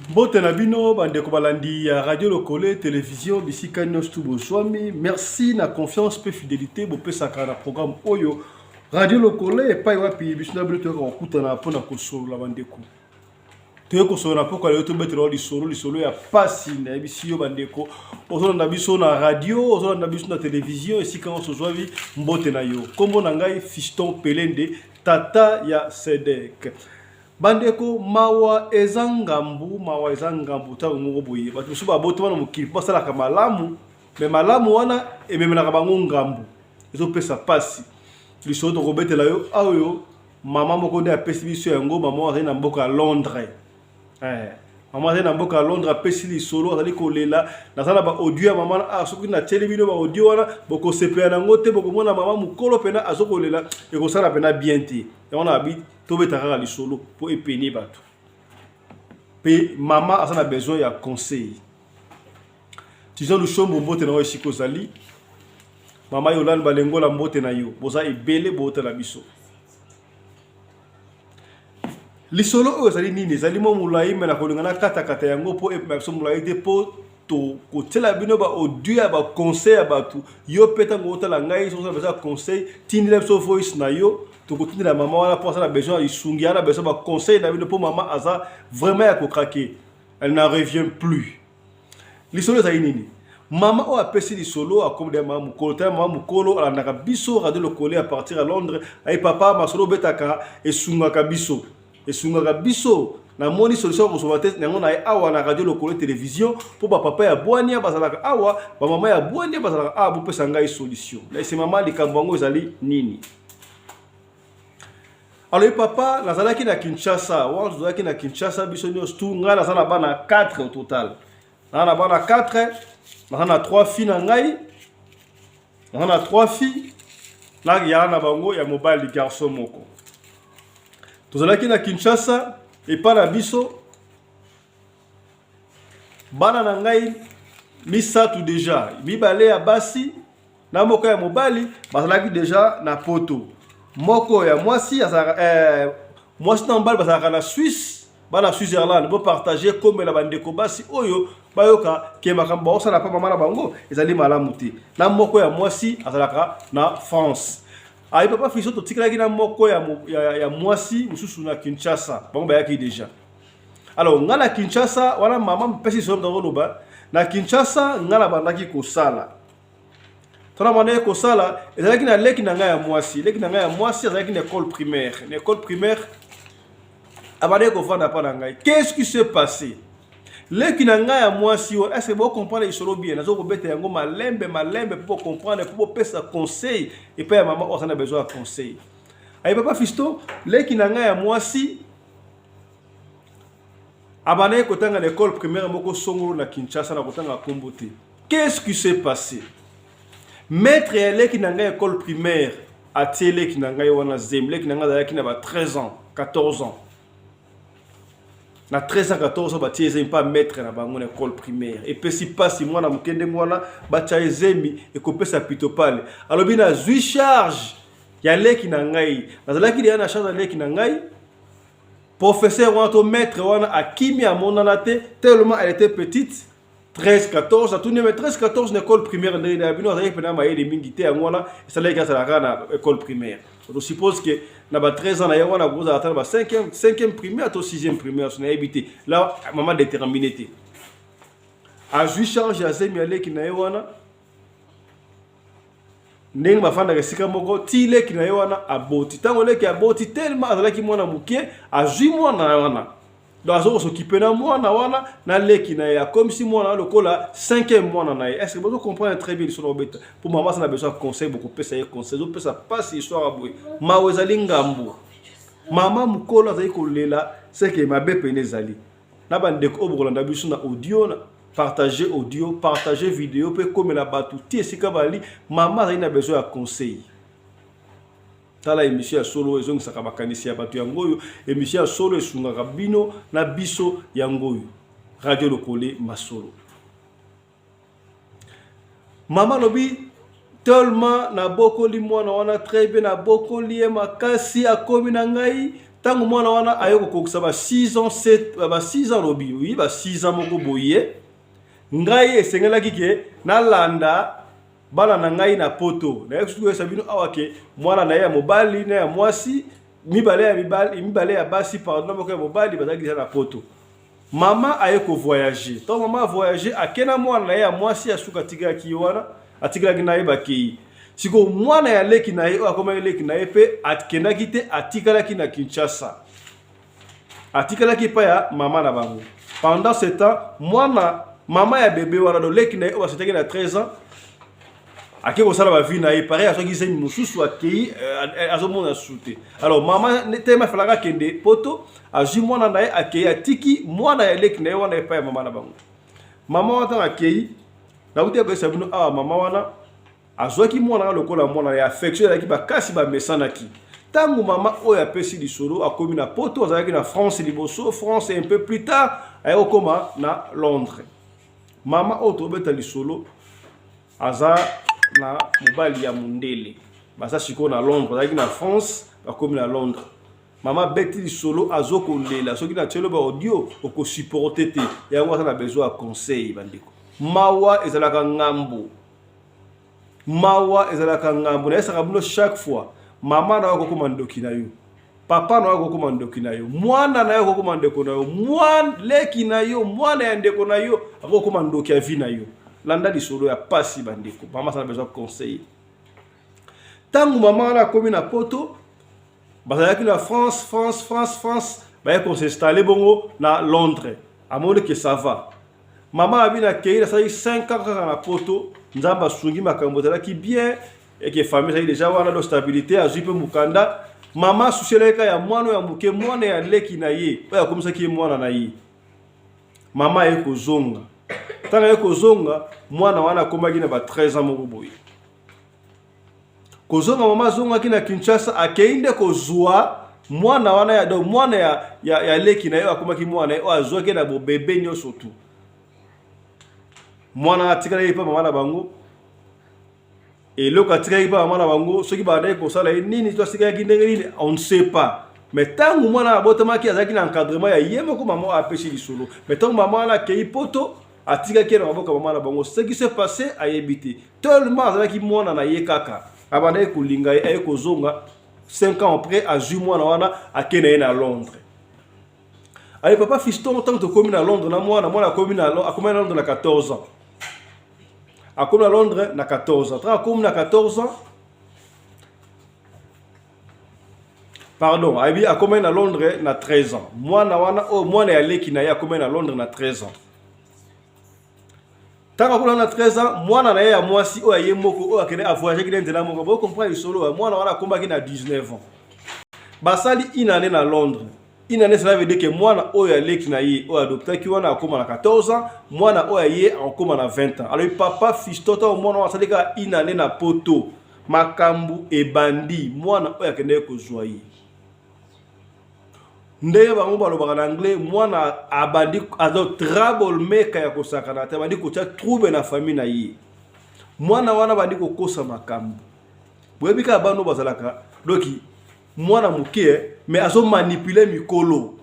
Mbote na bino bandeko balandi ya radio Lokole télévision bisika nyonso bozwami. Merci na confiance pe fidélité bopesaka na programme oyo radio Lokole epai wapi biso na bino toyoka kokutana mpona kosolola bandeko. Toyo kosolola mpo kwa lelo tobetela lisolo ya pasi na yebisi yo bandeko. Ozolanda biso na radio, ozolanda biso na télévision esika nyonso ozwavi mbote na yo. Kombo na ngai Fiston Pelende, tata ya Sedek. Bandeko mawa ezangambu ta moko boye bato so baboto wana mokili pasala ka malamu me malamu wana ememelaka bango ngambu ezopesa pasi lisolo to kobetela yo ayo mama moko nde apesi biso yango mama azali na mboka ya Londres mama azali na mboka ya Londres apesi lisolo azali kolela nazala ba audio ya mama soki na tele bino ba audio wana bokosepela nango te bokomona mama mukolo pena azokolela ekosala pena bien te wana abi tobetaka lisolo po epeni bato pe mama aza na besoin ya conseil tizo lushombo mbote na oyo kozali mama yolande balengola mbote na yo boza ebele bote na biso lisolo oyo ezali nini ezali mo mulai me na kolinga na kata yango po episo mulai te po to kotela bino ba audio ya ba conseil ya bato yo peta ngota la ngai so za conseil tindela so voice na yo to kotindela mama wana pour ça la besoin isungi ana besoin ba conseil na bino po mama aza vraiment ya kokraker elle n'en revient plus lisolo za nini mama o apesi lisolo akomde mama mukolo alandaka biso radio Lokole à partir à Londres ay papa masolo betaka esungaka biso na moni solution ko sobates nango na awa na radio Lokole télévision pour ba papa ya bwania bazalaka awa ba mama ya bwania bazalaka awa pesa ngai solution na ese mama likambo ezali nini. Alors papa nazalaki na Kinshasa wanzalaki na Kinshasa biso nyos tu nga nazala bana 4 au total na bana 4 na 3 filles na ngai na 3 filles na yana bango ya mobile garçon moko tozalaki na Kinshasa et pas la biso bana na ngai misatu déjà mibale ya basi na moko ya mobali bazalaki déjà na poto moko ya mwasi mwasi na mobali bazalaka na Suisse bana Switzerland bo partager comme la bandeko basi oyo bayoka ke makambo osala pa mama na bango ezali malamu te na moko ya mwasi azalaka na France. Aïe papa Fiston to tikalaki na moko ya mwasi mususu na Kinshasa bango bayaki déjà. Alors nga na Kinshasa wana mama mpesi so ndo loba na Kinshasa nga na bandaki kosala tona mane kosala ezalaki na leki na nga ya mwasi ezalaki na école primaire abane ko fanda pa na ngai. Qu'est-ce qui s'est passé leki na nga ya mwasi est-ce que vous comprenez isolo bien nazo ko beta yango malembe pour comprendre pour pesa conseil et pas maman on a besoin de conseil. Aïe papa Fiston leki na nga ya mwasi abane kotanga l'école primaire moko songolo na Kinshasa na kotanga kombote. Qu'est-ce qui s'est passé maître leki na nga école primaire a télé ki na nga wana zemle ki na nga ki na ba 13 ans 14 ans na 13 ans 14 ans batie ezemi pas maître na bango na école primaire et puis si passe mwana mukende mwana batia ezemi e kopesa pito pale alobi na zui charge ya leki na ngai nazalaki dia na charge ya leki na ngai professeur wana to maître wana akimi amona na te tellement elle était petite 13 14 à tout mais 13 14 na école primaire na bino azali pena mayele mingi te ngwana esala ka sala na école primaire. On suppose que na ba 13 ans na yawana goza atana ba 5e primaire to 6e primaire so na habité là maman déterminé te a ju charge ya zemi aleki na yawana ndenge bafanda ka sika moko ti leki na yawana aboti tango leki aboti tellement azalaki mwana mukie a ju mwana wana donc azo s'occuper na mwana wana na leki na ya comme si mwana lokola 5e mwana na est-ce que vous comprenez très bien sur l'obeta pour maman ça a besoin de conseil beaucoup pesa conseil donc pesa passe histoire boy mawezali ngambu mama mukolo azali kolela c'est que mabe penezali na bandeko obolanda biso na audio na partager vidéo pe comme la batu ti esika bali mama azali na besoin de conseil. Tala émission solo ezongi saka bakanisi ya batu yangoyo émission solo esungaka bino na biso yangoyo radio Lokole masolo mama lobi tellement na bokoli mwana wana très bien na bokoli makasi akomi na ngai tango mwana wana ayoko kokisa ba 6 ans 7 ba 6 ans lobi oui ba 6 ans moko boye ngai esengelaki ke nalanda bana na ngai na poto na yesu sabino awake mwana na ya mobali na ya mwasi mibale ya basi pardon moko ya mobali bazaki na poto mama ayeko voyager to mama voyager akena mwana na ya mwasi asuka tigaki wana atigaki na yebaki siko mwana ya leki na ye akoma leki na ye pe atkendaki te atikalaki na Kinshasa atikalaki pa ya mama na bango pendant ce temps mama ya bébé wana do leki na ye wasitaki na 13 ans ake ko sala ba vie na ye pareil asoki zemi mususu akei azomona sute alors mama tema falaka kende poto azu mwana na ye akei atiki mwana ya leki na ye wana pa ya mama na bango mama wana akei na uti ko sabino mama wana azwaki mwana lokola mwana ya affection yaki bakasi ba mesanaki tangu mama oya pesi lisolo akomi na poto azalaki na France liboso France un peu plus tard ayokoma na Londres mama otobeta lisolo aza na mobali ya mundele basa siko na Londres azalaki na France akomi na Londres mama beti lisolo azokolela soki na tshelo ba audio oko supporter te yango asa na besoin ya conseil bandeko mawa ezalaka ngambo na esaka bino chaque fois mama na yako koma ndoki na yo papa na yako koma ndoki na yo mwana na yako koma ndeko na yo mwana leki na yo mwana ya ndeko na yo ako koma ndoki ya vi na yo landa lisolo ya pasi bandeko mama sana besoin conseil tangu mama na komi na poto bazalaki na France ba ko s'installer bongo na Londres amone que ça va mama abina kei na 5 ans na poto nzamba sungi makambo zalaki bien et que famille ça déjà wana do stabilité azupe mukanda mama suseleka ya mwana ya muke mwana ya leki na ye ya komisa ki mwana na ye mama eko zonga tanga eko zonga mwana wana komaki na ba 13 ans moko boye kozonga mama zonga kina Kinshasa akeinde kozwa mwana wana ya do mwana ya leki na ye akomaki mwana ye azwaki na bo bebe nyoso tu mwana atikala yepa mama na bango eloko atikala yepa mama na bango soki bana ko sala nini to atikala ki ndenge nini on ne sait pas mais tangu mwana abotamaki azaki na encadrement ya yema ko mama apesi lisolo mais tangu mama na kei poto atika ki na maboka mama na bango ce qui s'est passé ayebite tellement azaki mwana na ye kaka abana ko linga ye ko zonga 5 ans après azu mwana wana akena ye na Londres. Allez papa fiston tant que komi na Londres na mwana komi na Londres na 14 ans. Akomi na Londres na 14 ans. Tra komi na 14 ans. Pardon, abi akomi na Londres na 13 ans. Mwana ya leki na ya akomi na Londres na 13 ans. Tant akomi na 13 ans, mwana na ya mwasi o aye moko o akene a voyager ki ndela moko. Bo comprendre solo mwana wana akombaki na 19 ans. Basali une année na Londres. Une année cela veut dire que mwana oyo ya leki na ye o adopté ki wana akoma na 14 ans, mwana oyo ye akoma na 20 ans. Alors papa fistota o mwana wa salika une année na poto makambu ebandi mwana oyo akende ko joie. Ndeye bango balobaka na anglais mwana abandi azo trouble maker ya kosakana te bandi ko tia trouble na famille na ye. Mwana wana bandi ko kosa makambu. Boyebika bano bazalaka doki mwana muke mais azo manipuler mikolo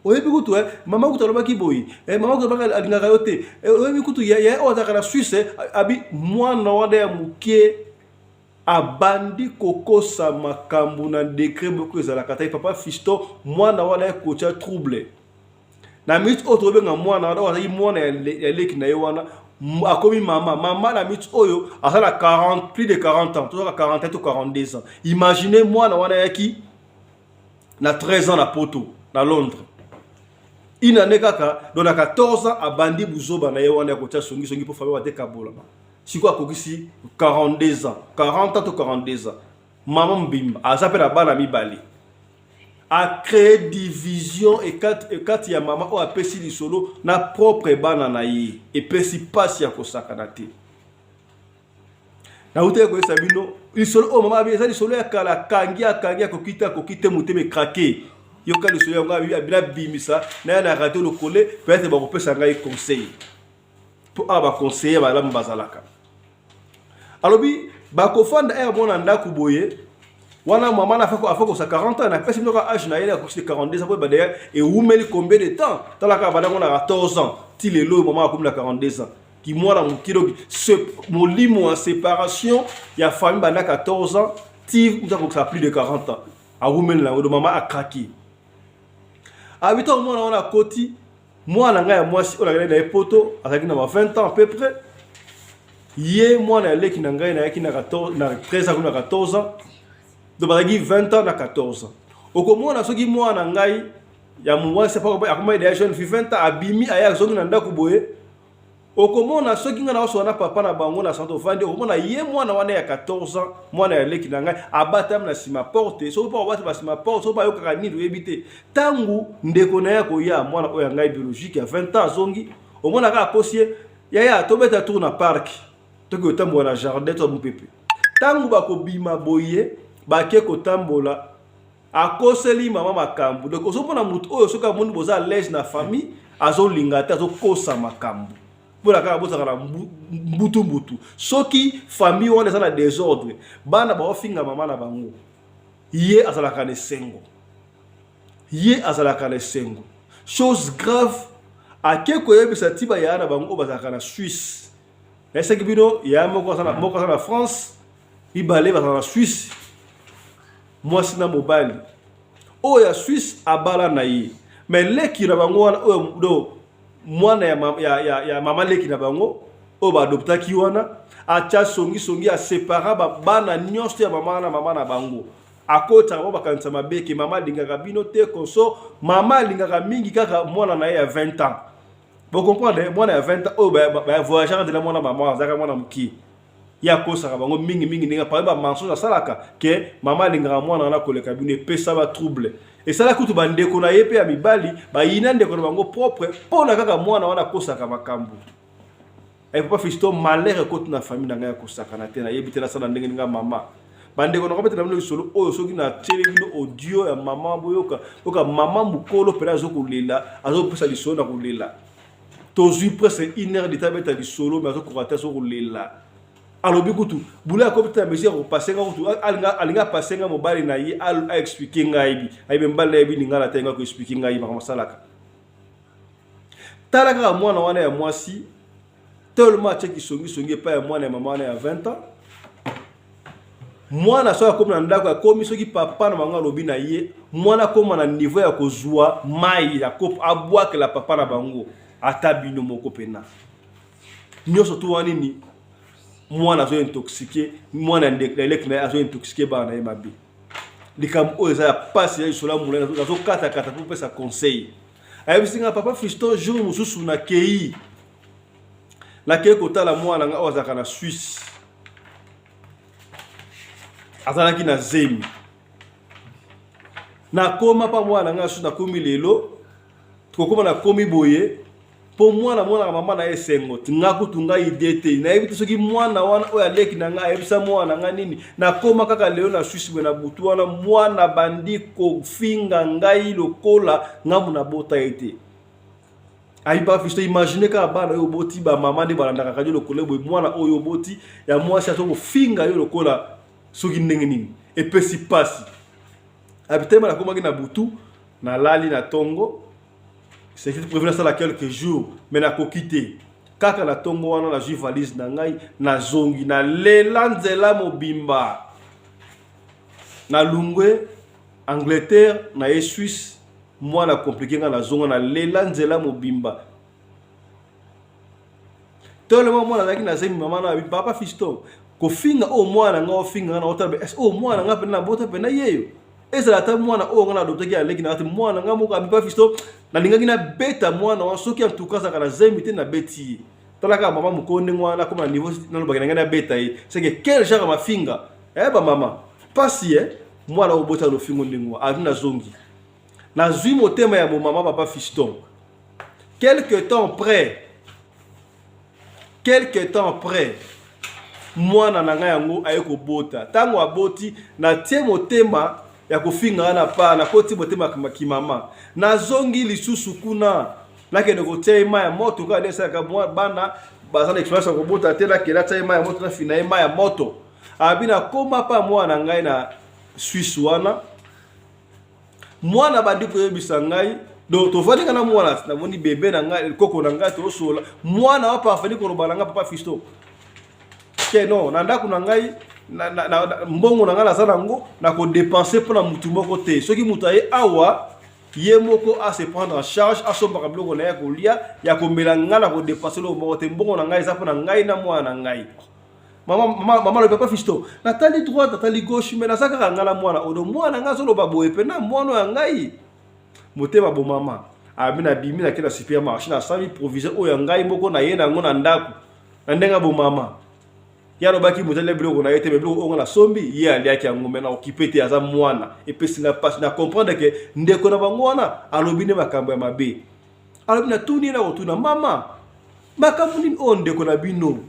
oyebi kutu mama kutu alobaki boyi mama kutu alobaki alingaka yo te oyebi kutu ya ozaka na Suisse abi mwana wana ya muke abandi kokosa makambu na décret boko ezalaka ta papa fisto mwana wana ya kocha trouble na minute otobenga mwana wana wazaki mwana ya leki na ye wana akomi mama na minute oyo asala 40 plus de 40 ans toujours 40 ou 42 ans. Imaginez mwana wana yaki na 13 ans na poto na Londres. Une année kaka donc na 14 ans abandi buzoba na ye wana ya kocha songi pour famille wa dekabola. Siko akokisi 42 ans, 40 ans ou 42 ans. Maman mbimba azapela bana mibali. A créé division et quatre ya mama o apesi lisolo na propre bana na ye et pesi pasi ya kosakana te. Na ute ko sabino lisolo o mama abi lisolo ya kala kangia kokite muteme craquer. Yo ka lisolo ya ngabi abila bimisa na na radio le coller peut-être ba ko pesa ngai conseil. Pour aba conseiller ba la mbazalaka. Alobi ba ko fanda e bona ndaku boye wana maman a fait ça 40 ans na pesi mnoka âge na yela ko 42 ans ba d'ailleurs et oumeli combien de temps talaka bana on a 14 ans ti lelo maman a comme 42 ans qui moi na mukiro ce molimo en séparation ya famille bana 14 ans ti nous ça plus de 40 ans a oumeli la maman a craqué a 8 ans moi on a koti moi na nga ya moi si on a gagné na poto avec na 20 ans à peu près yé moi na leki na ngai na yaki na 14 na 13 ans na 14 ans donc bazaki 20 ans na 14 ans okomona soki mwana ngai ya mwa c'est pas akoma des jeunes 20 ans abimi aya zongi na ndako boye okomona soki nga na so na papa na bango na santo vandi okomona ye mwana wana ya 14 ans mwana ya leki na ngai abatam na sima porte so pa obata ba sima porte so ba yoka ni ebite tangu ndeko na ya ko ya mwana oya ngai biologique ya 20 ans zongi omona ka akosie ya tobeta tour na parc toki otambo na jardin to mpepe tangu bakobima boye bake kotambola akoseli mama makambu donc osopona mutu oyo soka mundi boza lège na famille azolinga te azokosa makambu pour la bozaka na mbutu soki famille wana eza na désordre bana baofinga mama na bango ye azalaka na esengo chose grave ake koyebisa ti bayaya na bango oyo bazalaka na Suisse eseki bino ya moko aza na France ibale bazalaka na Suisse mwasi na mobali oyo ya Suisse abala na ye mais leki na bango wana oyo do mwana ya mama leki na bango oyo baadoptaki wana atia songi asepara bana nyonso ya mama na bango akotaka bo bakanisa mabeke mama alingaka bino te konso mama alingaka mingi kaka mwana na ye ya 20 ans vous comprenez mwana ya 20 ans oyo bavoyagaka de la mwana mama azalaka mwana moki ya kosaka bango mingi ninga par exemple mensonge asalaka ke mama alingaka mwana wana koleka bino epesa ba trouble esala kutu bandeko na ye pe ya mibali bayina ndeko na bango propre mpona kaka mwana wana kosaka makambo papa fisto malheur kote na famille na ngai ya kosaka na te na yebi te nasala ndenge ninga mama bandeko na kobetela bino lisolo oyo soki na tele bino audio ya mama boyoka oka mama mukolo pela azokolela azopesa lisolo na kolela tozwi presque 1 heure de temps beta lisolo mais azokorata azokolela alobi kutu bula kopita mesi ko pasenga kutu alinga pasenga mobali na ye a expliquer ngai aibe mbala yebi lingala tenga ko expliquer ngai ba masalaka talaka mwana wana ya mwasi tellement cheki songi pa ya mwana ya mama wana ya 20 ans mwana so akomi na ndako akomi soki papa na bango alobi na ye mwana koma na niveau ya kozwa mai ya kopo abwake la papa na bango ata bino moko pena nyoso tu wanini mwana zo intoxiqué mwana ndek na azo intoxiqué ba na mabi likam oza ya passe ya isola mulana zo kata pour pesa conseil ayebisinga papa Fiston jour mususu na kei la kei kotala mwana nga ozaka na Suisse azalaki na zemi na koma pa mwana nga su na komi lelo tukokoma na komi boye po mwana mama na esengo tinga kutunga idete na yebi soki mwana wana oya leki na nga yebisa mwana nga nini na koma kaka leo na Suisse na butu wana mwana bandi ko finga ngai lokola ngamu na bota ete aiba Fisto imagine ka bana yo boti ba mama ndi balanda kaka yo lokola boy mwana oyo boti ya mwasi atoko finga yo lokola soki ndenge nini epesi pasi abitema na koma na butu na lali na tongo c'est prévu ça la quelques jours mais na kokité kaka na tongo wana na ju valise na ngai na zongi na lelanzela mobimba na lungwe Angleterre na Suisse moi na compliqué nga na zongo na lelanzela mobimba tellement moi na na zemi mama na papa Fiston ko finga o mwana nga o finga na otabe o mwana nga pe na bota pe na yeyo ezala ta mwana o nga na adoptaki ya leki na ati mwana nga moko papa Fiston na lingaki na beta mwana wa soki en tout cas ça na zemi te na beti talaka mama mukonde mwana comme na niveau na lo bagana na beta yi c'est que quel genre ma finga ba mama pasi mwana o bota lo fingo ndingwa avina zongi na zui motema ya mama papa Fiston quelque temps après mwana na nga yango ayeko bota tango aboti na tie motema ya kofinga na pa na koti motema kimama na zongi lisusu kuna nakende kotia ma ya moto ka desa ka bana bazana experience ko bota te na kela tia ma ya moto na fina ma ya moto abina koma pa mwana ngai Suisse wana mwana bandi ko yebisa ngai donc to vani kana mwana na moni bébé na ngai koko na ngai to sola mwana wa parfait ko robala nga papa fisto ke non na ndako na ngai na mbongo na ngai na sana ngo na ko dépenser pour na mutu moko te soki mutu aye awa ye moko a se prendre en charge a somba biloko na ya kolia ya komela nga na ko dépenser lo moko te mbongo na ngai eza po na ngai na mwana na ngai Maman le papa fisto natali droite natali gauche mais nazaka ngala mwana odo mwana ngazo lo baboye pena mwana ya ngai motema bo mama abina bimi na kila supermarché na sami provision o ya ngai moko na ye na ngona ndako na ndenga bo mama ya lo baki motele biloko na yete biloko o na sombi ye ali yaki yango mena okipete aza mwana et puis singa passe na comprendre que ndeko na bango wana alobine makambo ya mabe alobina tuni na otuna mama makambo ni o ndeko na bino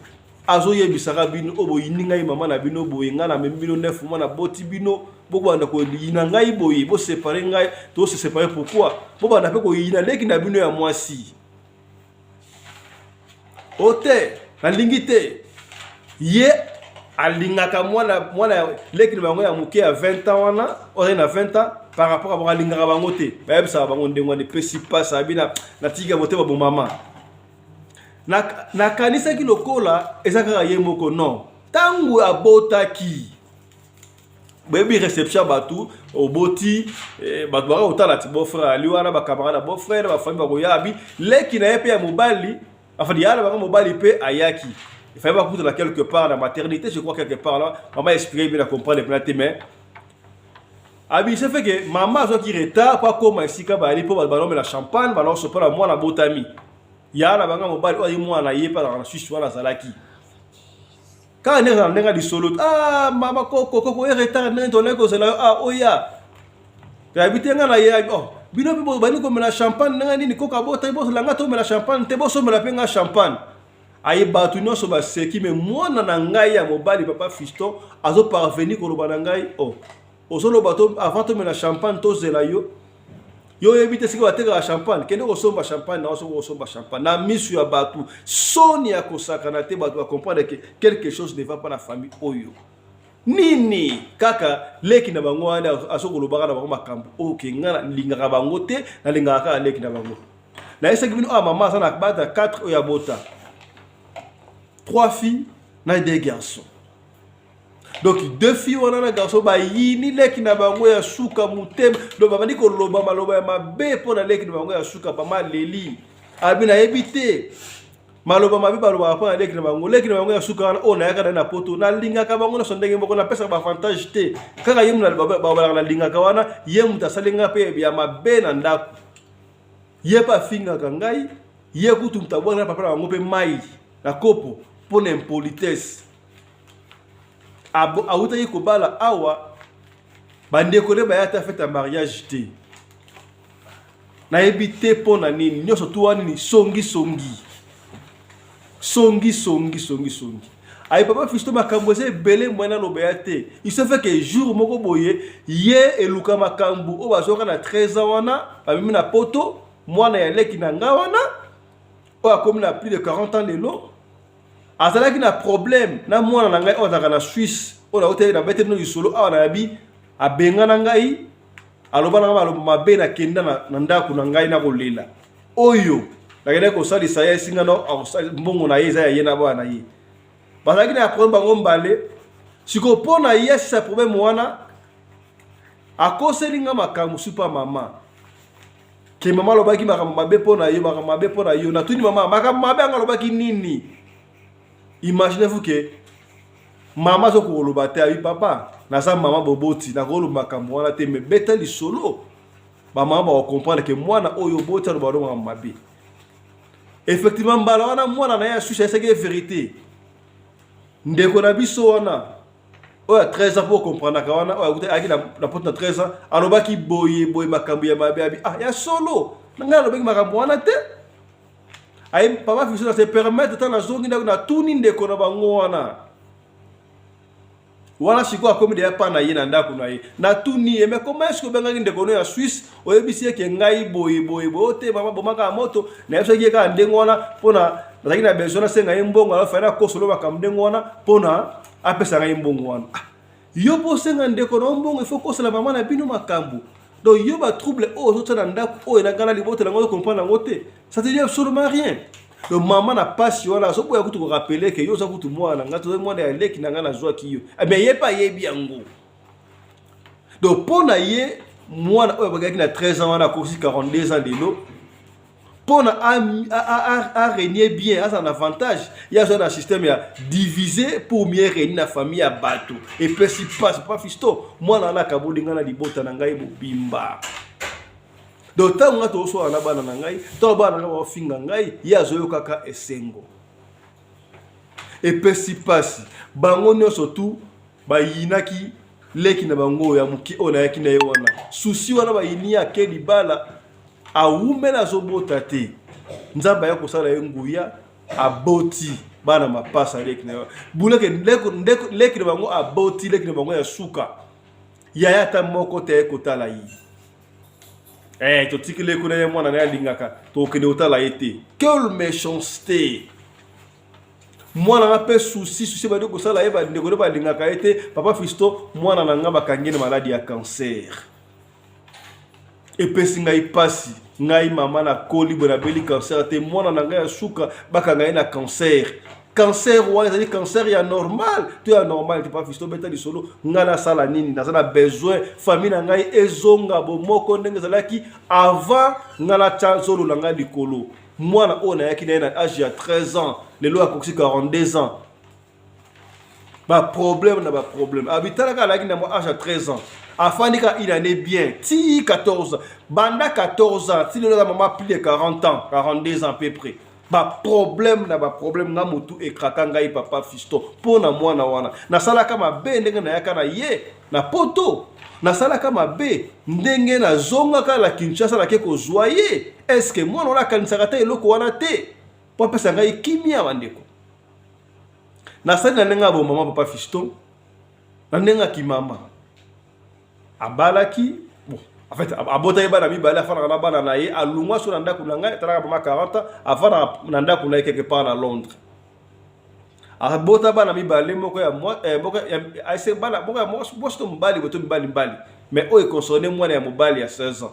azo yebisaka bino obo yininga mama na bino boye nga na membino 9 mois na boti bino bokubanda ko yina ngai boye bo séparer ngai to se séparer pourquoi bokubanda pe ko yina leki na bino ya mwasi ote na lingite ye alingaka mwana leki na bango ya muke ya 20 ans wana ore na 20 ans par rapport à balingaka bango te ba yebisa bango ndengo ne principal sabina na tiga motema bo mama na kanisa ki lokola ezaka ye moko non tangu abotaki bebi réception batu oboti batu baka otala ti beau frère ali wana ba camarade beau frère ba famille bako yabi leki na yepe ya mobali afadi yala baka mobali pe ayaki il fallait pas coudre quelque part dans maternité je crois quelque part là maman expliquer bien à comprendre les mais abi c'est fait que maman zo ki retard pas comme ici ka ba ali po ba la champagne ba non so pas la moi na botami ya na banga mobali oyi mwana yepa na Suisse wana zalaki ka nenga di solo mama koko e retard nento leko zela oya ya bitenga na ye bino bibo bani ko mena champagne nenga nini koka bota ibo langa to mena champagne te bo so mena penga champagne ayi batu no so ba seki me mwana na ngai ya mobali papa fiston azo parvenir ko loba na ngai osolo bato avant to mena champagne to zela yo éviter ce que va te la champagne kende ko somba champagne na so ko somba champagne na misu ya batu soni ya kosakana te batu va comprendre que quelque chose ne va pas na famille oyo nini kaka leki na bango wana asoko lobaka na bango makambo oke ngana lingaka bango te na lingaka leki na bango na esa kibino maman ça na bata 4 oya bota 3 filles na 2 garçons. Donc 2 filles wana na garçon ba yini leki na bango ya suka mutem do baba ni ko loba maloba ya mabe pona leki na bango ya suka ba maleli abina ebite maloba mabe baloba pa leki na bango ya suka wana ona yaka na poto na linga ka bango na sondenge mboko na pesa ba avantage te kaka yemu na baba na linga ka wana yemu tasalenga pe ya mabe na ndako ye pa finga ka ngai ye kutu mtabwa na papa na bango pe mai na kopo pona impolitesse auta yi kobala awa bandeko le bayata feta mariage te na ebite pona nini nyoso tu wani songi ay papa fisto makambo ze belé mwana lo bayate il se fait que jour moko boye ye eluka makambo o bazoka na 13 ans wana bamimi na poto mwana ya leki na nga wana o akomi na plus de 40 ans lelo azalaki na problème na mwana na ngai ozaka na Suisse ona hotel na bete no isolo awa na bi abenga na ngai aloba na maloba mabe na kenda na ndako na ngai na kolela oyo nakende ko sali sa ye singa no mbongo na ye za ye na bana ye bazaki na problème bango mbale siko pona ye sa problème wana akoselinga makambo super mama ke mama lobaki makambo mabe pona yo na tuni mama makambo mabe ngalobaki nini. Imaginez-vous que maman zo ko lobate ayi papa na sa maman boboti na ko makambo wana te me beta li solo ba maman ba comprendre que mwana oyo bota lo baro mabe effectivement mbala wana mwana na ya sushi c'est que vérité ndeko na biso wana oya 13 ans pour comprendre ka wana oya kuta aki na porte na 13 ans alobaki boye makambo ya mabe abi ya solo nga lobaki makambo wana te ay papa fiso se permettre tant na zongi na tuni ndeko na bango wana siko akomi de pa na ye na ndako na ye na tuni mais comment est-ce que benga ndeko no ya Suisse oyebisi ke ngai boye te mama bomaka moto na yeso ki ka ndengo wana pona nazaki na besoin na senga mbongo ala fa na kosolo makambo ndengo wana pona apesa ngai mbongo wana yo bosenga ndeko na mbongo il faut que la maman na bino makambo. Donc yo ba trouble autres na ndako o na ngana libote na ngo comprendre ngote. Ça te dit absolument rien. Donc maman na passe wala so ko ya kutu ko rappeler que yo za kutu mwana ngato mwana ya leki na ngana zwa kiyo. Mais ye pa ye biango. Donc pour na ye mwana o bagaki na 13 ans na ko 42 ans de l'eau. Pour à régner bien, à un avantage, il y a un système divisé pour mieux régner la famille à bateau. Et puis si passe pas fisto, moi là la kabo dinga na libota na ngai bimba. Donc tant nga to so na bana na ngai, to bana na wa finga ngai, ya zoyo kaka esengo. Et puis si passe, bango nyo surtout ba yinaki leki na bango ya muki ona yaki na yona. Susi wana ba yinia ke libala awumela zobota te nzamba ya kosala yenguya aboti bana mapasa leki na buleke leki na bango aboti leki na bango ya suka ya ta moko te kotala yi to tikile kuna ye mwana na lingaka to kende otala ete quelle méchanceté mwana na pe souci ba de kosala ye ba ndeko ba lingaka ete papa Fisto mwana na ngamba kangene maladie ya cancer et pesi ngai pasi ngai mama na koli bona beli cancer te mwana na ngai suka baka ngai na cancer ouais c'est cancer ya normal tu es normal tu pas Fisto beta di solo ngana sala nini na besoin famille na ngai ezonga bo moko ndenge zalaki avant ngana tshazolo na ngai likolo mwana ona yaki na âge ya 13 ans lelo akoksi 42 ans ba problème na ba problème habitala ka laki na mo âge à 13 ans afandika il en est bien ti 14 banda 14 ans ti le maman plus de 40 ans 42 ans à peu près ba problème na ba problème na mutu ekraka ngai papa Fisto pona mwana wana na sala kama be ndenge na yaka na ye na poto na sala kama be ndenge na zonga kala Kinshasa la keko joyer est-ce que mwana la kanisaka te eloko wana te po pesa ngai kimia bandeko na sala na nenga bo mama papa Fisto na nenga ki mama abalaki bon en fait abota yeba mi bala fana na bana na ye alungwa so na ndako na ngai tala mama 40 avant na ndako na quelque part na Londres abota bana mi bala moko ya moi moko ya ese bana moko ya bosto mbali boto mbali mais o e concerné mwana ya mobali ya 16 ans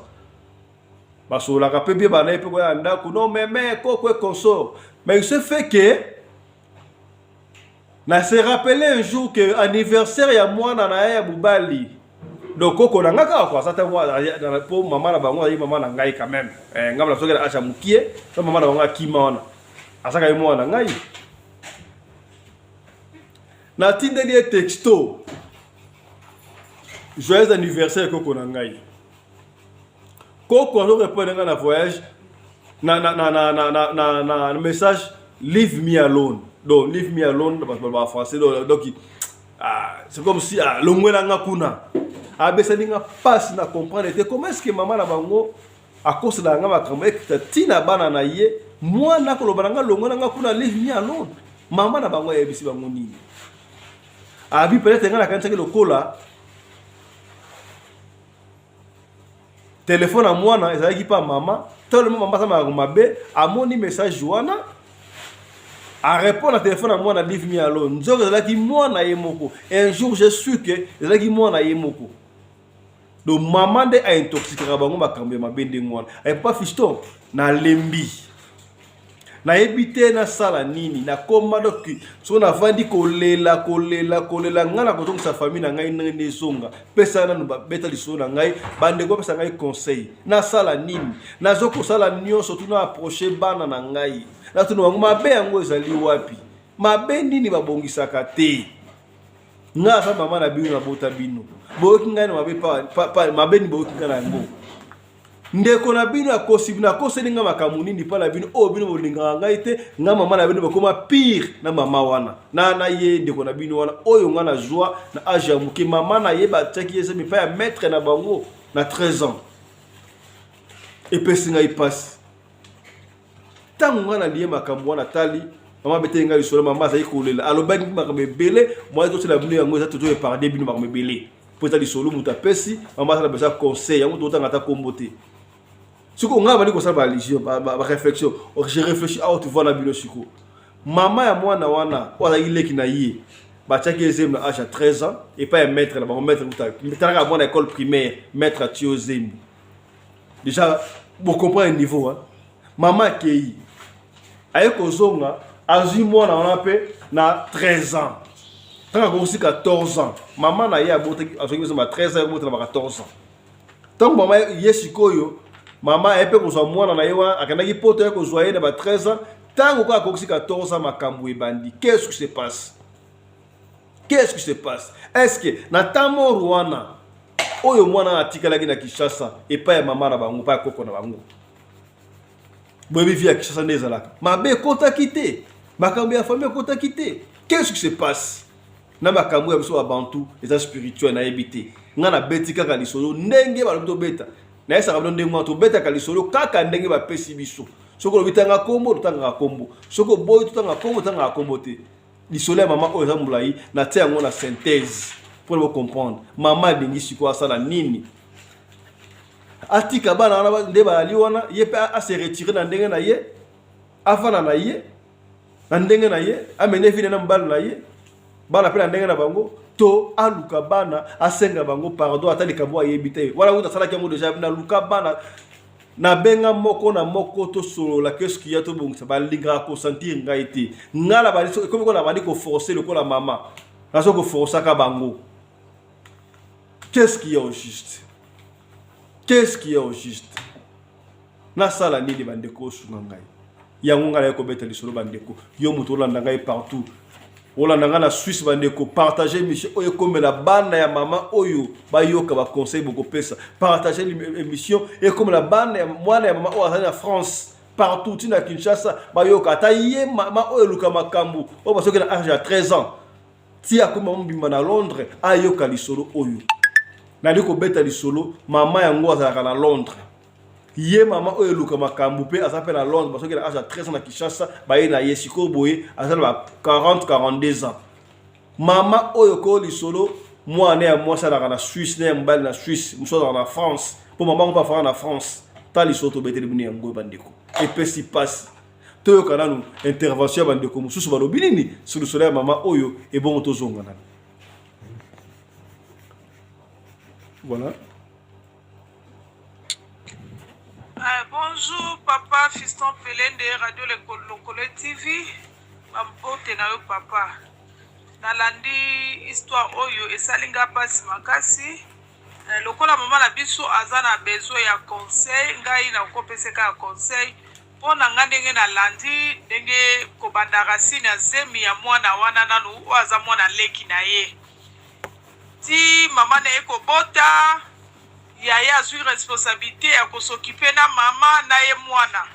baso la kapé bien bana pe ko ya ndako non mais ko consort mais il se fait que na se rappeler un jour que anniversaire ya mwana na ya mobali. Donc koko na ngaka kwa sata moi pour maman na bango yi maman na ngai quand même ngam la sokela acha mukie so maman na bango akima wana asaka yi mwana ngai na tindeli texto joyeux anniversaire koko na ngai koko zo répondre na voyage na message leave me alone donc leave me alone parce que ba français donc c'est comme si longwela ngakuna abesa ninga passe na comprendre comment est-ce que maman na bango a cause la nga makambo tina bana na ye mwana ko lobananga longwela ngakuna leave me alone maman na bango ya bisi bango nini abi peut-être nga na kanisa ke lokola téléphone à mwana ezalaki pa mama tellement mama sa mabe amoni message wana a répondre à téléphone à moi na leave me alone nzoka là qui moi na yemoko un jour je suis que là qui moi na yemoko donc maman de a intoxiqué bango makambe mabende ngwana et pas Fiston na lembi na ebité na sala nini na koma doki so na vandi kolela ngana ko sa famille na ngai nene zonga pesa na ba beta liso na ngai bande ko pesa ngai conseil na sala nini na zoko sala nyonso tuna approcher bana na ngai na tuna wangu mabe yango ezali wapi mabe nini babongisaka te nga sa mama na bino na bota bino boki ngai na mabe pa mabe ni boki ngai na ngo ndeko na bino akosibina koselinga makamuni ni pala bino o bino bolinga ngai te nga mama na bino bakoma pire na mama wana na ye ndeko na bino wana oyo nga na joie na âge ya muke mama na ye ba tsaki yese mi pa ya maître na bango na 13 ans et pesi ngai passe tangu nga na liye makambo wana tali mama bete ngai solo mama za ikolela alobaki makambe belé moi to la bino yango za to parler bino makambe belé pour ta solo muta pesi mama za besoin conseil yango to tanga ta kombote. Si on a une réflexion, je réfléchis à tu vois la bino siko. Maman ya mwana wana wala ile kina ye. batiaki ezembo à âge à 13 ans et pas un maître là ba maître à bonne école primaire maître à tio zembo déjà vous comprenez le niveau hein maman kei aye kozonga azui mwana wana pe na 13 ans tant que aussi 14 ans maman na ye abotaki azongi besoin 13 ans botana 14 ans tant maman yesikoyo maman epe kozwa mwana na ye wa akandaki poto ye kozwa ye na 13 ans tant que aussi 14 ans makambo ebandi qu'est-ce qui se passe? Qu'est-ce qui se passe? Est-ce que na tamo Rwanda oyo mwana atikalaki na Kinshasa et pas ya maman na bango pas koko na bango boyebi via Kinshasa ndezalaka mabe kota kité makambo ya famille kota kité qu'est-ce qui se passe na makambo ya biso ba bantu eza spirituel na ebité nga na beti kaka lisolo ndenge ba lobito beta na esa kablo ndenge mwa to beta ka lisolo kaka ndenge ba pesi biso soko lobitanga kombo tanga kombo soko boy tanga kombo tanga kombo te lisolo ya maman oyo eza mulai na tia yango na synthèse pour vous comprendre maman ndingisi kwa sala nini atika bana wana nde ba ali wana ye pe a se retirer na ndenge na ye afana na ye na ndenge na ye amene vile na mbala na ye bana pe na ndenge na bango to aluka bana asenga bango pardon atali kabo ayebite wala uta sala kyango déjà na luka bana na benga moko na moko to solo la qu'est-ce qu'il y a to bon ça va linga ko sentir ngaité ngala ba comme ko na ba ko forcer le ko la maman na so ko forcer ka bango. Qu'est-ce qu'il y a au juste? Qu'est-ce qu'il y a au juste? Na sala ni de bandeko sunangai. Ya ngala ya ko beta lisolo bandeko. Yo muto landa ngai partout. Olanda nga na Suisse bandeko partager mission oyo comme la bande ya maman oyo ba yoka ba conseil boko pesa. Partager l'émission et comme la bande ya mwana ya maman oyo na France partout na Kinshasa ba yoka ta ye maman oyo luka makambu. O ba soki na âge à 13 ans. Ti akoma mbimba na Londres ayoka lisolo oyo. Nali ko beta lisolo mama yango azalaka na Londres ye mama oyo luka makambu pe azape na Londres parce que na âge à 13 ans na Kinshasa ba ye na yesiko boye azala 42 ans mama oyo ko lisolo mwana ya mwasa na Suisse na mbali na Suisse muso na France pour mama on pas faire na France ta lisolo to beta libuni yango bandeko et pe si passe to kana nu intervention bandeko mususu balobi nini sur le soleil mama oyo et bon tozonga na. Voilà. Bonjour, papa, fiston Pélène de Radio Lokole TV. Mampote na yo papa. Nalandi histoire oyo esalinga pasi makasi. Lokola mama na biso azana besoin ya conseil, ngai na kopeseka ya conseil. Pona nga ndenge na landi, ndenge kobanda racine ya zemi ya mwana wana nanu o aza mwana leki na ye. Ti mama na ye kobota yaya azwi responsabilité ya kosokipe na mama na ye mwana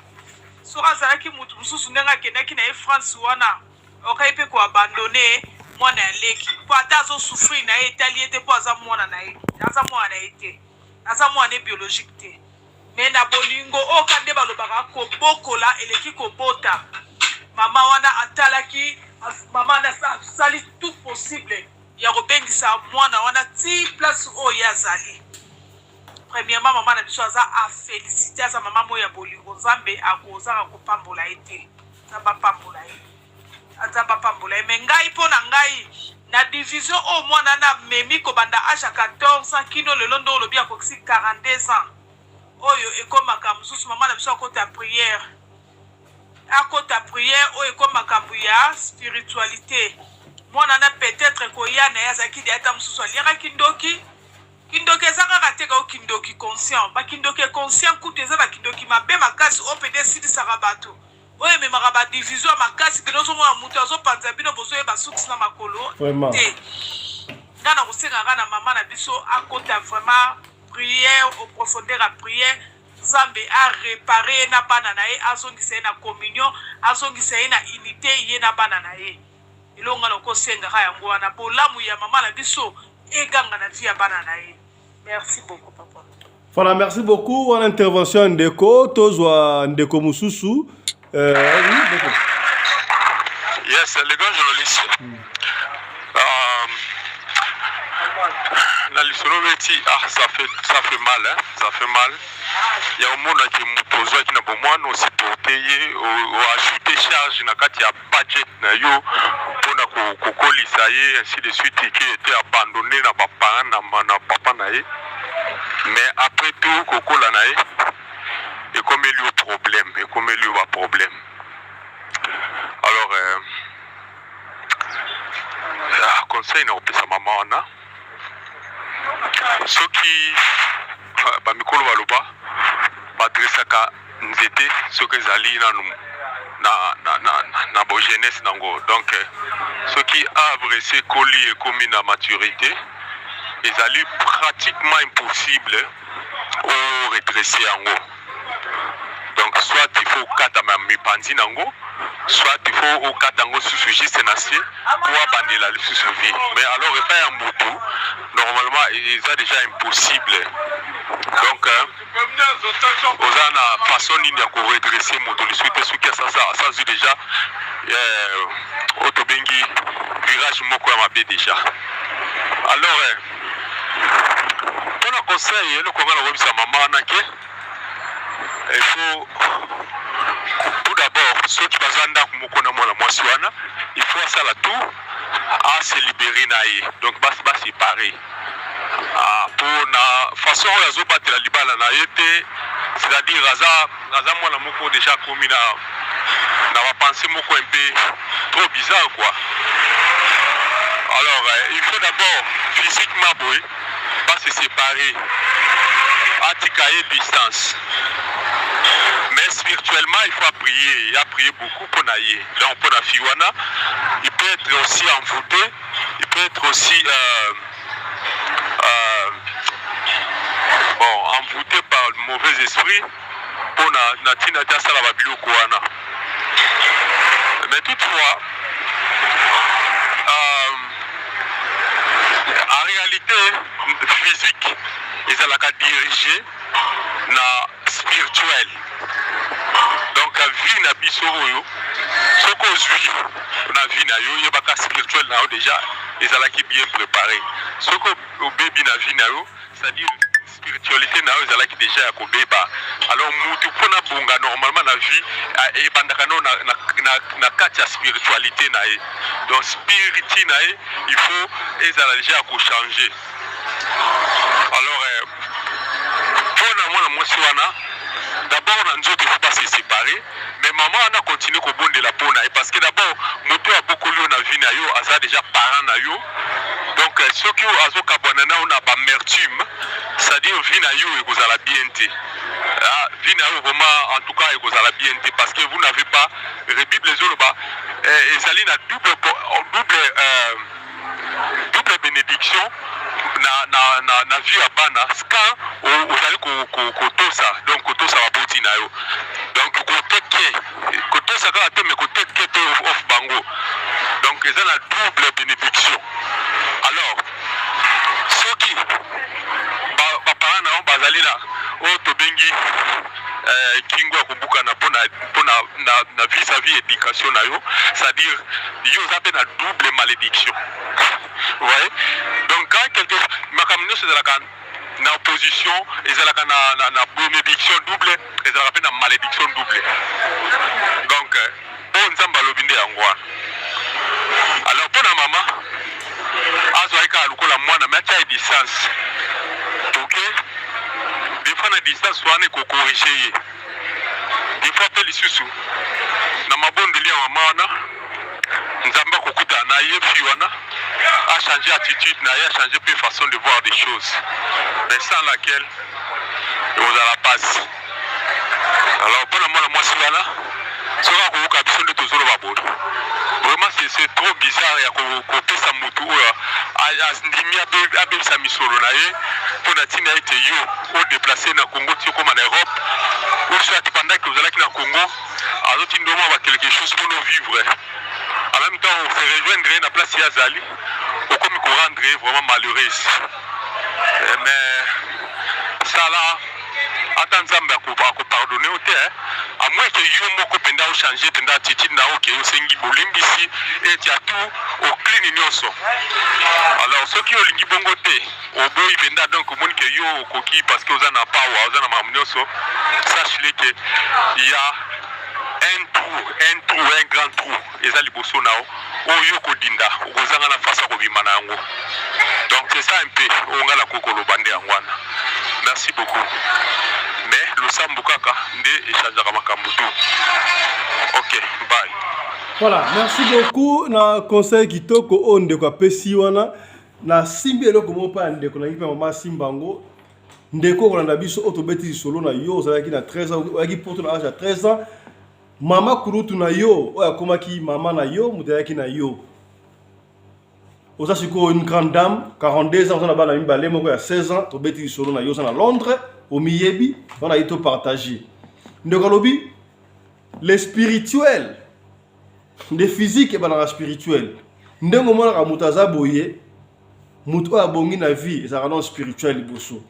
soka azalaki mutu mususu ndenge akendaki na ye France wana okai mpe koabandone mwana ya leki po ata azosufrir na ye etali ye te po aza mwana na ye aza mwana na ye te aza mwana ye biologique te me na bolingo oyo ka nde balobaka kobokola eleki kobota mama wana atalaki mama asali tout possible ya kobengisa mwana wana ti place oyo azali. Premièrement maman na biso aza a féliciter aza mama moyo ya bolingo nzambe akozaka kopambola ye te nzambe apambola ye nzambe apambola ye me ngai mpo na ngai na division oyo mwana na memi kobanda âge ya 14 ans kino lelo ndo olobi akokisi 42 ans oyo ekomaka mosusu mama na biso akota prière oyo ekomakambo ya spiritualité mwana na peut-être koya na ye azalaki de ata mosusu aliaka kindoki ezaka kaka o kindoki conscient bakindoki conscient kutu eza bakindoki mabe makasi oyo pede esilisaka bato oyo ememaka badivision ya makasi kende ozomona moto azopanza bino bozoyeba suki na makolo te nga na kosengaka na mama na biso akota vraiment prière au profondeur ya prière nzambe arepare ye na bana na ye azongisa ye na communion azongisa ye na unité ye na bana na ye ilonga na kosengaka yango wana bolamu ya mama na biso eganga na vie ya bana na ye. Merci beaucoup papa. Voilà, merci beaucoup à l'intervention Ndeko tozwa Ndeko mususu oui Ndeko. Yes, les gars journalistes. Na lisolo beti ça fait mal hein, ça fait mal. Il y a un monde qui mutozo qui na bomwana aussi porter ou ajouter charge na kati ya budget na yo pona ko kokolisa ye ainsi de suite qui était abandonné na ba parents na papa na ye. Mais après tout kokola na ye et comme il y a un problème, alors conseil na opesa mama wana soki ba mikolo baloba badresaka nzete soki ezali nanu na bo jeunesse nango. Donc soki arbre ese koli ekomi na maturité ezali pratiquement impossible au redresser yango. Donc soit il faut kata mipandi nango, soit il faut au katango sous juste nacier pour abandonner le sous-vie. Mais alors il fait un moto, normalement il est déjà impossible. Donc aux ana façon il y a qu'on redresser moto le suite ce qui ça déjà autobengi virage moko ya mabe déjà. Alors pour le conseil le konga na webisa mama nake il faut tout d'abord ceux qui bazanda kumukona mwana mwasi wana il faut ça la tout à se libérer naïe. Donc bas séparer pour na façon ya zo batela libala na yete, c'est-à-dire raza mwana moko déjà commis na va penser moko un peu trop bizarre quoi. Alors il faut d'abord physiquement boy pas se séparer à tikaye distance. Mais spirituellement, il faut prier. Il a prié beaucoup pour naïe. Là, on peut la fiwana. Il peut être aussi envoûté. Il peut être aussi envoûté par le mauvais esprit. Pour natina tiasa la babilo kouana. Mais toutefois, en réalité, physique, ils ont la diriger na spirituel. Donc la vie na biso oyo soko zui na vie na yo yebaka spirituel na yo déjà ezalaki bien préparé. Soko obebi na vie na yo, c'est-à-dire spiritualité na yo ezalaki déjà ya kobeba. Alors mutu pona bonga normalement na vie ebandaka no na kati ya spiritualité na ye. Donc spiriti na ye il faut ezala déjà ko changer. Alors pona mwana mwasi wana d'abord on a dit qu'il ne faut pas se séparer, mais maman a continué à bonde la peau parce que d'abord moto a beaucoup lieu na vie na yo asa déjà parent na yo. Donc ceux qui ont azo kabonana on a amertume, c'est-à-dire vie na yo et vous allez bien te. Vie na yo vraiment en tout cas et vous allez bien te parce que vous n'avez pas Bible les oloba et ça na double bénédiction na vie à bana quand vous allez kotosa donc kotosa va boti na yo donc kotosa quand te me côté te off bango donc ils ont la double bénédiction. Alors ceux qui ba parents na bazali na o to bengi kingo kubuka na na vis-à-vis éducation na yo, c'est-à-dire yo zape na double malédiction. Vous voyez? Donc quand quelqu'un makamino c'est na opposition ezalaka na bénédiction double ezalaka na malédiction double. Donc bon nzamba lobinde yangwa. Alors pour la maman azoika alukola mwana mais acha distance. OK? Des fois na distance wana ko corriger. Des fois pe lisusu na mabonde lia mama wana nzamba kokuta na yefi wana a changé attitude na a changé peu façon de voir des choses. Mais sans laquelle vous allez la passe. Alors pour la moi wana sera ko biso de tozolo babodo. Vraiment c'est trop bizarre ya ko pesa mutu a ndimi abe sa misolo na ye pour na tina été yo au déplacer na Congo tio comme en Europe ou soit pendant que vous allez na Congo a d'autres ndoma va quelque chose pour nous vivre. En même temps on se rejoindre na place ya Zali au comme ko rendre vraiment malheureux. Mais ça là attends Nzambe ko pardonner au terre à moins que yo moko penda o changer penda attitude na o ke o sengi bolimbisi et tu as tout au clean nyonso. Alors ceux qui ont lingi bongo te au boy penda donc mon que yo koki parce que vous en a pas ou vous en a mamnyoso, sachez que il y a un grand trou eza liboso nao oyo kodinda okozanga na fasa kobima na yango. Donc c'est ça un peu ongala kokoloba nde yango wana. Merci beaucoup. Mais le sambu kaka nde echangeaka makambo tu. Ok, bye. Voilà, merci beaucoup na conseil kitoko o ndeko apesi wana na simbi eloko mo pa ndeko na kipe mama simbango ndeko kolanda biso otobeti solo na yo ozalaki na 13 ans oyaki poto na âge ya 13 ans mama kurutu na yo oya komaki mama na yo mutayaki na yo oza siko une grande dame 42 ans on a bana mibale moko ya 16 ans tobeti solo na yo za na Londres au miyebi on a été partagé ndeko lobi les spirituels les physiques et la spirituel. Ndengo mona ka mutaza boye mutu a bongi na vie ezaka non spirituel boso.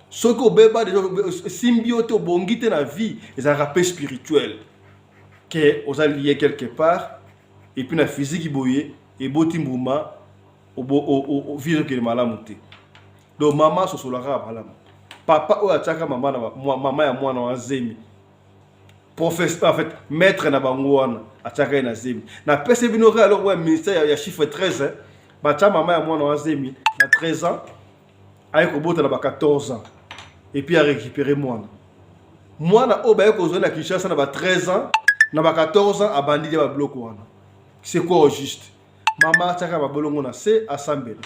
Soko beba de symbiote bongi te na vie ezaka pe spirituel. Que oza lié quelque part et puis na physique boye et boti mbuma o vivre que malamu te. Donc maman so solara malamu. Papa o ataka mama na mama ya mwana wa zemi. Professeur en fait maître na bangoana ataka na zemi na pese binora alors ouais ministère ya chiffre 13 hein ba cha mama ya mwana wa zemi na 13 ans ayeko bota na ba 14 ans et puis a récupérer mwana o ba yeko zo na Kinshasa na ba 13 ans na ba 14 ans abandi ya ba bloc wana c'est quoi au juste mama ataka ba bolongo na se assemble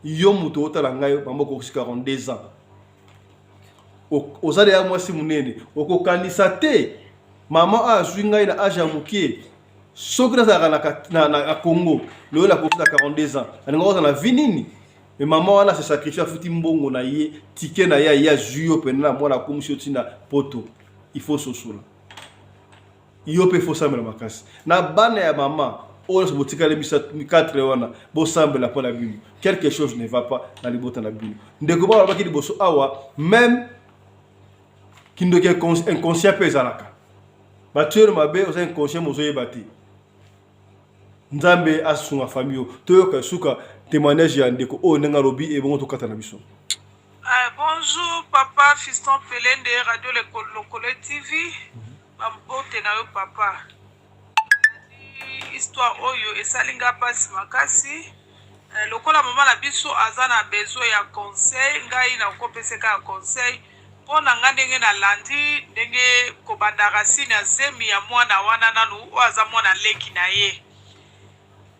yo muto otala ngayo bamboko 42 ans ozali ya mwasi munene okokanisa te mama azwi ngai na âge ya mokie soki nazalaka na Congo loyo la kofuta 42 ans alinga kozala na vi nini me mama wana se sacrifie afuti mbongo na ye tike na ye azwi yo pene na mwana akomisi yo ntina poto il faut sosola yo mpe fosambela makasi na bana ya mama oyo so botikale 4 wana bosambela mpo na bino quelque chose ne va pas na libota na bino ndeko ba babaki liboso awa même kindoki inconscient pe ezalaka batuere mabe oza inconscient mozoyeba te nzambe asunga famille toyoka suka témoignage ya ndeko oyo ndenge alobi ebongo tokata na biso. Bonjour papa Fiston Pelende Radio Lokole TV bambote na yo papa histoire oyo esalinga pasi makasi lokola mama na biso aza na besoin ya conseil ngai na kopeseka ya conseil pona nga ndenge na landi ndenge kobanda racine ya zemi ya mwana wana nanu o aza mwana leki na ye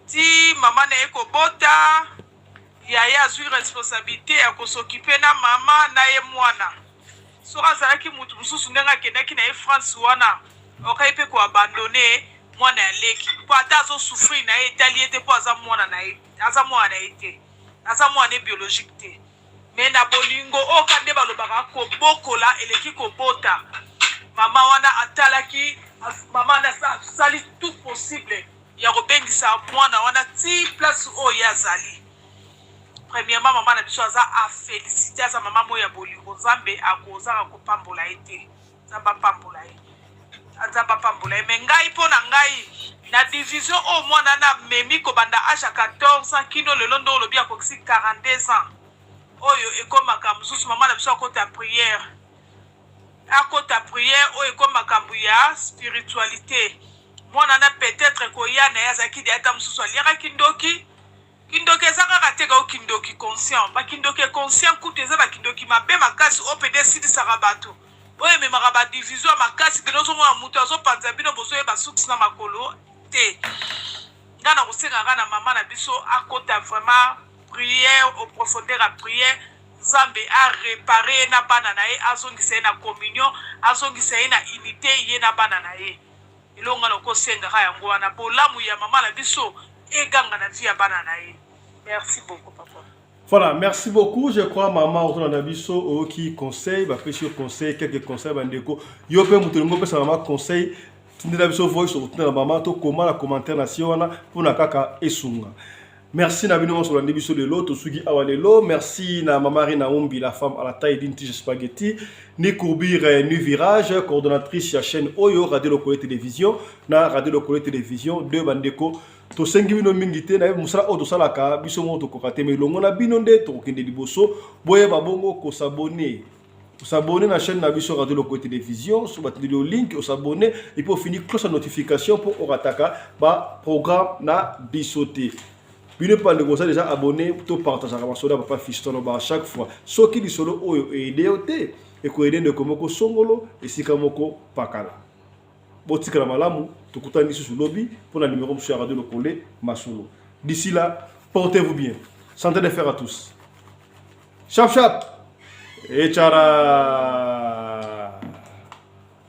ti mama na ye kobota yaya azwi responsabilité ya kosokipe na mama na ye mwana soki azalaki mutu mosusu ndenge akendaki na ye France wana okai mpe koabandone mwana ya leki mpo ata azosouffrir na ye etali ye te mpo aza mwana na ye te aza mwana ye biologique te me na bolingo oka nde balobaka kobokola eleki kobota mama wana atalaki mama wana asali tout possible ya kobengisa mwana wana ti place oyo ye azali premièrement mama na biso aza afélicité aza mama moyo ya bolingo nzambe akozaka kopambola ye te nzambe apambola ye me ngai mpo na ngai na division oyo mwana na memi kobanda age ya 14 ans kino lelo ndo olobi akokisi 42 ans oyo ekomaka mosusu mama na biso akota prière oyo ekomakambo ya spiritualité mwana na peut-être koya na ye azalaki de ata mosusu aliaka kindoki eza kaka te kao kindoki conscient bakindoki conscient kutu eza bakindoki mabe makasi oyo mpe desilisaka bato oyo ememaka badivision ya makasi kende ozomona moto azopanza bino bozoyeba suksi na makolo te nga na kosengaka na mama na biso akota vraiment prière au profondeur à prière nzambe a réparer na bana na ye azongisa ye na communion azongisa ye na unité ye na bana na ye elonga na kosengaka yango wana bolamu ya mama na biso eganga na vie ya bana na ye. Merci beaucoup papa. Voilà, merci beaucoup. Je crois maman autour de biso qui conseille, bah précieux conseil, quelques conseils bandeko. Yo pe mutelongo pe sa maman conseil. Tinde la biso voice autour de maman to comment la commentaire nation pour na kaka esunga. Merci na bino sur la biso de l'autre sugi awalelo. Merci na mamari na Ombi la femme à la taille d'une tige spaghetti. Ni courbir ni virage, coordonnatrice la chaîne Oyo Radio Lokole Télévision, na Radio Lokole Télévision de bandeko. To sengi bino mingite na musala o to salaka biso mo to kokate me longo na bino nde to kende liboso boye babongo ko s'abonner s'abonner à la chaîne Nabiso Radio Loco Télévision, sur votre link, s'abonner et pour finir cloche de notification pour Orataka, programme na bisoté. Puis ne pas de déjà abonné pour partager la masoda papa fiston à chaque fois. Ce qui dit solo oyo et idéoté et ko aider de komoko songolo et sikamoko pakala. Botika la malamu, tukutani sur lobby pour la numéro sur Radio Loco Masolo. D'ici là, portez-vous bien. Santé de fer à tous. Chap chap et tchara.